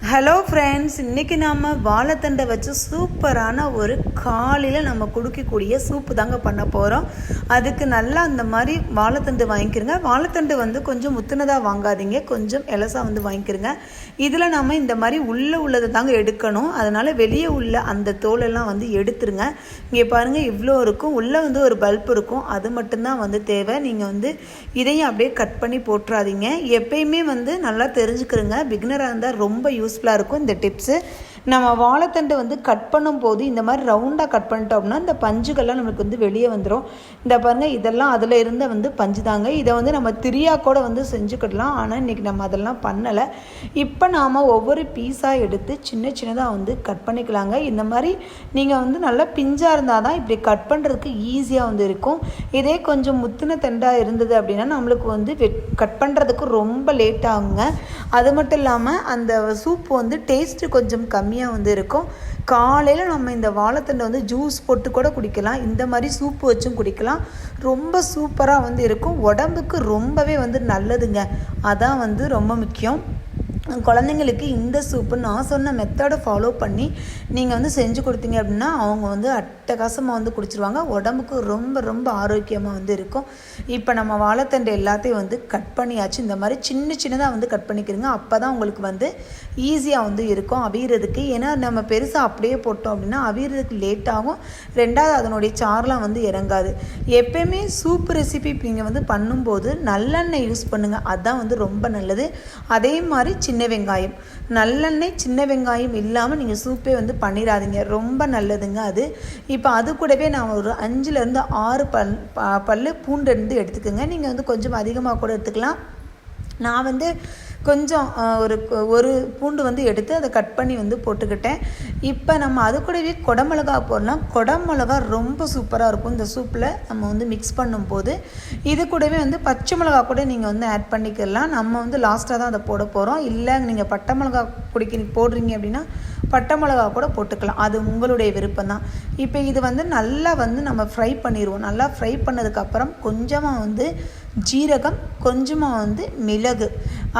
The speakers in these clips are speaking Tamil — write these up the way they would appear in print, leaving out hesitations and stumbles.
ஹலோ ஃப்ரெண்ட்ஸ், இன்றைக்கி நாம் வாழைத்தண்டை வச்சு சூப்பரான ஒரு காலையில் நம்ம குடிக்கக்கூடிய சூப்பு தாங்க பண்ண போகிறோம். அதுக்கு நல்லா அந்த மாதிரி வாழைத்தண்டு வாங்கிக்கிறங்க. வாழைத்தண்டு வந்து கொஞ்சம் முத்துனதாக வாங்காதீங்க, கொஞ்சம் எலசாக வந்து வாங்கிக்கிறங்க. இதில் நம்ம இந்த மாதிரி உள்ளதை தாங்க எடுக்கணும். அதனால் வெளியே உள்ள அந்த தோலெல்லாம் வந்து எடுத்துருங்க. இங்கே பாருங்கள், இவ்வளோ இருக்கும். உள்ளே வந்து ஒரு பல்ப் இருக்கும், அது மட்டும்தான் வந்து தேவை. நீங்கள் வந்து இதையும் அப்படியே கட் பண்ணி போட்டுறாதீங்க. எப்பயுமே வந்து நல்லா தெரிஞ்சுக்கிறங்க. பிகினராக இருந்தால் ரொம்ப யூஸ்ஃபுல்லாக இருக்கும் இந்த டிப்ஸு. நம்ம வாழைத்தண்டை வந்து கட் பண்ணும்போது இந்த மாதிரி ரவுண்டாக கட் பண்ணிட்டோம் அப்படின்னா இந்த பஞ்சுகள்லாம் நம்மளுக்கு வந்து வெளியே வந்துடும். இந்த பாருங்கள், இதெல்லாம் அதில் இருந்த வந்து பஞ்சு தாங்க. இதை வந்து நம்ம திரியாக கூட வந்து செஞ்சுக்கிடலாம். ஆனால் இன்றைக்கி நம்ம அதெல்லாம் பண்ணலை. இப்போ நாம் ஒவ்வொரு பீஸாக எடுத்து சின்னதாக வந்து கட் பண்ணிக்கலாங்க. இந்த மாதிரி நீங்கள் வந்து நல்லா பிஞ்சாக இருந்தால் தான் இப்படி கட் பண்ணுறதுக்கு ஈஸியாக வந்து இருக்கும். இதே கொஞ்சம் முத்தின தண்டாக இருந்தது அப்படின்னா நம்மளுக்கு வந்து கட் பண்ணுறதுக்கு ரொம்ப லேட் ஆகுங்க. அது மட்டும் இல்லாமல் அந்த சூப் வந்து டேஸ்ட்டு கொஞ்சம் கம்மியாக வந்து இருக்கும். காலையில் நம்ம இந்த வாழைத்தண்டை வந்து ஜூஸ் போட்டு கூட குடிக்கலாம், இந்த மாதிரி சூப்பு வச்சும் குடிக்கலாம். ரொம்ப சூப்பராக வந்து இருக்கும். உடம்புக்கு ரொம்பவே வந்து நல்லதுங்க. அதான் வந்து ரொம்ப முக்கியம். குழந்தைங்களுக்கு இந்த சூப்பு நான் சொன்ன மெத்தடை ஃபாலோ பண்ணி நீங்கள் வந்து செஞ்சு கொடுத்தீங்க அப்படின்னா அவங்க வந்து அட்டகாசமாக வந்து குடிச்சிருவாங்க. உடம்புக்கு ரொம்ப ஆரோக்கியமாக வந்து இருக்கும். இப்போ நம்ம வாழைத்தண்டு எல்லாத்தையும் வந்து கட் பண்ணியாச்சு. இந்த மாதிரி சின்னதாக வந்து கட் பண்ணிக்கிறங்க. அப்போ தான் உங்களுக்கு வந்து ஈஸியாக வந்து இருக்கும் அவியறதுக்கு. ஏன்னா நம்ம பெருசாக அப்படியே போட்டோம் அப்படின்னா அவியறதுக்கு லேட் ஆகும். ரெண்டாவது அதனுடைய சாரெலாம் வந்து இறங்காது. எப்பயுமே சூப் ரெசிபி நீங்கள் வந்து பண்ணும்போது நல்லெண்ணெய் யூஸ் பண்ணுங்கள், அதுதான் வந்து ரொம்ப நல்லது. அதே மாதிரி சின்ன வெங்காயம், நல்லெண்ணெய் சின்ன வெங்காயம் இல்லாமல் நீங்கள் சூப்பே வந்து பண்ணிடாதீங்க, ரொம்ப நல்லதுங்க அது. இப்போ அது கூடவே நான் ஒரு 5லேருந்து 6 பல் பூண்டு இருந்து எடுத்துக்கோங்க. நீங்கள் வந்து கொஞ்சம் அதிகமாக கூட எடுத்துக்கலாம். நான் வந்து கொஞ்சம் ஒரு பூண்டு வந்து எடுத்து அதை கட் பண்ணி வந்து போட்டுக்கிட்டேன். இப்போ நம்ம அது கூடவே குடமிளகா போடலாம். குடமிளகா ரொம்ப சூப்பராக இருக்கும் இந்த சூப்பில் நம்ம வந்து மிக்ஸ் பண்ணும்போது. இது கூடவே வந்து பச்சை மிளகா கூட நீங்கள் வந்து ஆட் பண்ணிக்கலாம். நம்ம வந்து லாஸ்ட்டாக தான் அதை போட போகிறோம். இல்லை நீங்கள் பட்டை மிளகா போடுறீங்க அப்படின்னா பட்டை மிளகா கூட போட்டுக்கலாம், அது உங்களுடைய விருப்பம் தான். இப்போ இது வந்து நல்லா வந்து நம்ம ஃப்ரை பண்ணிடுவோம். நல்லா ஃப்ரை பண்ணதுக்கப்புறம் கொஞ்சமாக வந்து ஜீரகம், கொஞ்சமாக வந்து மிளகு,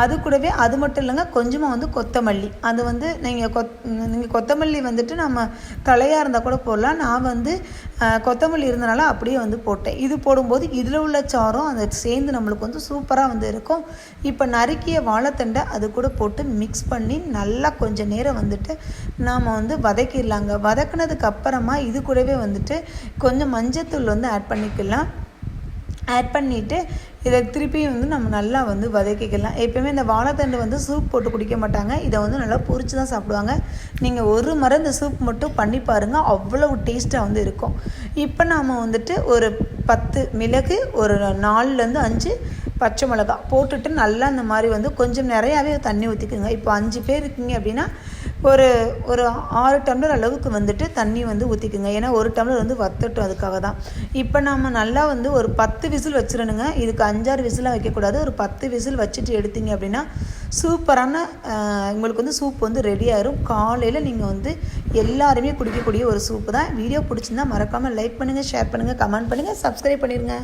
அது கூடவே அது மட்டும் இல்லைங்க கொஞ்சமாக வந்து கொத்தமல்லி. அது வந்து நீங்கள் கொத்தமல்லி வந்துட்டு நம்ம தலையாக இருந்தால் கூட போடலாம். நான் வந்து கொத்தமல்லி இருந்தனால அப்படியே வந்து போட்டேன். இது போடும்போது இதில் உள்ள சாரும் அதை சேர்ந்து நம்மளுக்கு வந்து சூப்பராக வந்து இருக்கும். இப்போ நறுக்கிய வாழைத்தண்டை அது கூட போட்டு மிக்ஸ் பண்ணி நல்லா கொஞ்சம் நேரம் வந்துட்டு நாம் வந்து வதக்கிடலாங்க. வதக்கினதுக்கு அப்புறமா இது கூடவே வந்துட்டு கொஞ்சம் மஞ்சத்தூள் வந்து ஆட் பண்ணிக்கலாம். ஆட் பண்ணிவிட்டு இதை திருப்பியும் வந்து நம்ம நல்லா வந்து வதக்கிக்கலாம். எப்போயுமே இந்த வாழைத்தண்டு வந்து சூப் போட்டு குடிக்க மாட்டாங்க, இதை வந்து நல்லா பொரிச்சு தான் சாப்பிடுவாங்க. நீங்கள் ஒரு முறை இந்த சூப் மட்டும் பண்ணி பாருங்கள், அவ்வளவு டேஸ்ட்டாக வந்து இருக்கும். இப்போ நாம் வந்துட்டு ஒரு 10 மிளகு, ஒரு 4லேருந்து 5 பச்சை மிளகா போட்டுட்டு நல்லா இந்த மாதிரி வந்து கொஞ்சம் நிறையாவே தண்ணி ஊற்றிக்குங்க. இப்போ 5 பேர் இருக்கீங்க அப்படின்னா ஒரு 6 டம்ளர் அளவுக்கு வந்துட்டு தண்ணி வந்து ஊற்றிக்குங்க. ஏன்னா ஒரு டம்ளர் வந்து வத்தட்டும், அதுக்காக தான். இப்போ நம்ம நல்லா வந்து ஒரு 10 விசில் வச்சிடணுங்க. இதுக்கு 5-6 விசிலாக வைக்கக்கூடாது. ஒரு 10 விசில் வச்சுட்டு எடுத்தீங்க அப்படின்னா சூப்பரான உங்களுக்கு வந்து சூப் வந்து ரெடி ஆயிரும். காலையில் நீங்கள் வந்து எல்லாருமே குடிக்கக்கூடிய ஒரு சூப்பு தான். வீடியோ பிடிச்சிருந்தா மறக்காமல் லைக் பண்ணுங்கள், ஷேர் பண்ணுங்கள், கமெண்ட் பண்ணுங்கள், சப்ஸ்கிரைப் பண்ணிடுங்க.